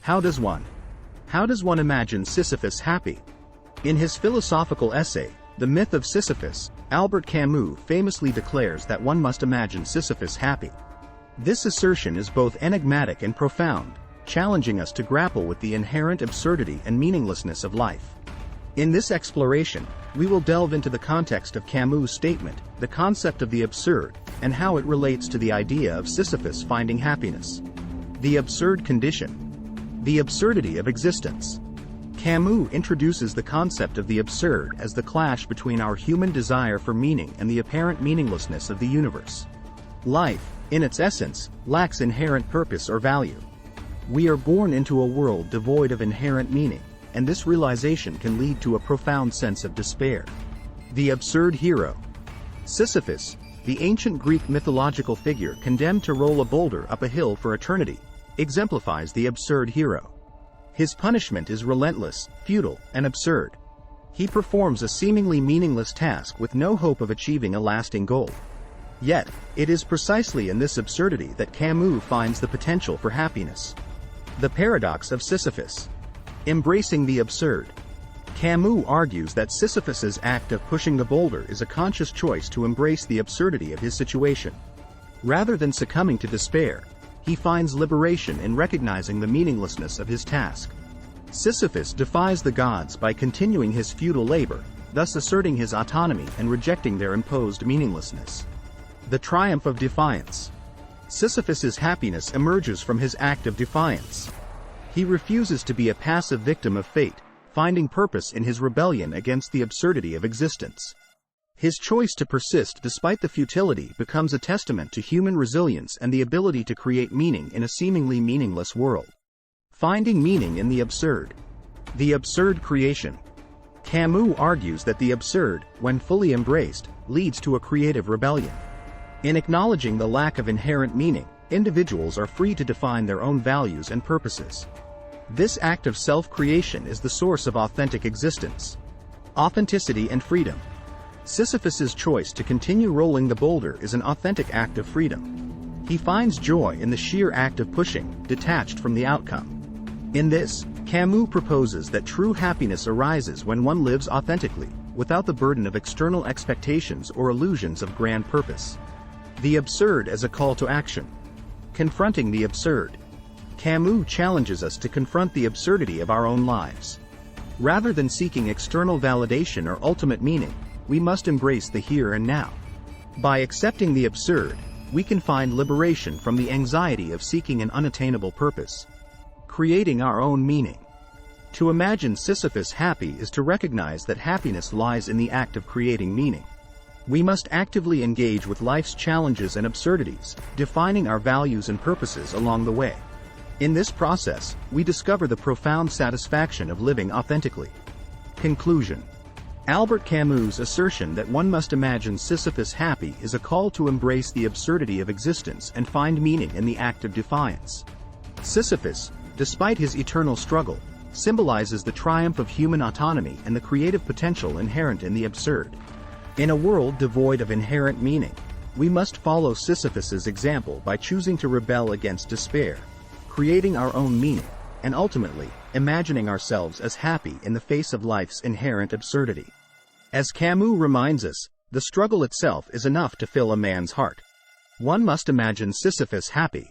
How does one? How does one imagine Sisyphus happy? In his philosophical essay, The Myth of Sisyphus, Albert Camus famously declares that one must imagine Sisyphus happy. This assertion is both enigmatic and profound, challenging us to grapple with the inherent absurdity and meaninglessness of life. In this exploration, we will delve into the context of Camus' statement, the concept of the absurd, and how it relates to the idea of Sisyphus finding happiness. The absurd condition. The absurdity of existence. Camus introduces the concept of the absurd as the clash between our human desire for meaning and the apparent meaninglessness of the universe. Life, in its essence, lacks inherent purpose or value. We are born into a world devoid of inherent meaning, and this realization can lead to a profound sense of despair. The absurd hero. Sisyphus, the ancient Greek mythological figure condemned to roll a boulder up a hill for eternity, exemplifies the absurd hero. His punishment is relentless, futile, and absurd. He performs a seemingly meaningless task with no hope of achieving a lasting goal. Yet, it is precisely in this absurdity that Camus finds the potential for happiness. The paradox of Sisyphus. Embracing the absurd. Camus argues that Sisyphus's act of pushing the boulder is a conscious choice to embrace the absurdity of his situation. Rather than succumbing to despair, he finds liberation in recognizing the meaninglessness of his task. Sisyphus defies the gods by continuing his futile labor, thus asserting his autonomy and rejecting their imposed meaninglessness. The triumph of defiance. Sisyphus's happiness emerges from his act of defiance. He refuses to be a passive victim of fate, finding purpose in his rebellion against the absurdity of existence. His choice to persist despite the futility becomes a testament to human resilience and the ability to create meaning in a seemingly meaningless world. Finding meaning in the absurd. The absurd creation. Camus argues that the absurd, when fully embraced, leads to a creative rebellion. In acknowledging the lack of inherent meaning, individuals are free to define their own values and purposes. This act of self-creation is the source of authentic existence. Authenticity and freedom. Sisyphus's choice to continue rolling the boulder is an authentic act of freedom. He finds joy in the sheer act of pushing, detached from the outcome. In this, Camus proposes that true happiness arises when one lives authentically, without the burden of external expectations or illusions of grand purpose. The absurd as a call to action. Confronting the absurd. Camus challenges us to confront the absurdity of our own lives. Rather than seeking external validation or ultimate meaning, we must embrace the here and now. By accepting the absurd, we can find liberation from the anxiety of seeking an unattainable purpose. Creating our own meaning. To imagine Sisyphus happy is to recognize that happiness lies in the act of creating meaning. We must actively engage with life's challenges and absurdities, defining our values and purposes along the way. In this process, we discover the profound satisfaction of living authentically. Conclusion. Albert Camus' assertion that one must imagine Sisyphus happy is a call to embrace the absurdity of existence and find meaning in the act of defiance. Sisyphus, despite his eternal struggle, symbolizes the triumph of human autonomy and the creative potential inherent in the absurd. In a world devoid of inherent meaning, we must follow Sisyphus's example by choosing to rebel against despair, creating our own meaning, and ultimately, imagining ourselves as happy in the face of life's inherent absurdity. As Camus reminds us, the struggle itself is enough to fill a man's heart. One must imagine Sisyphus happy,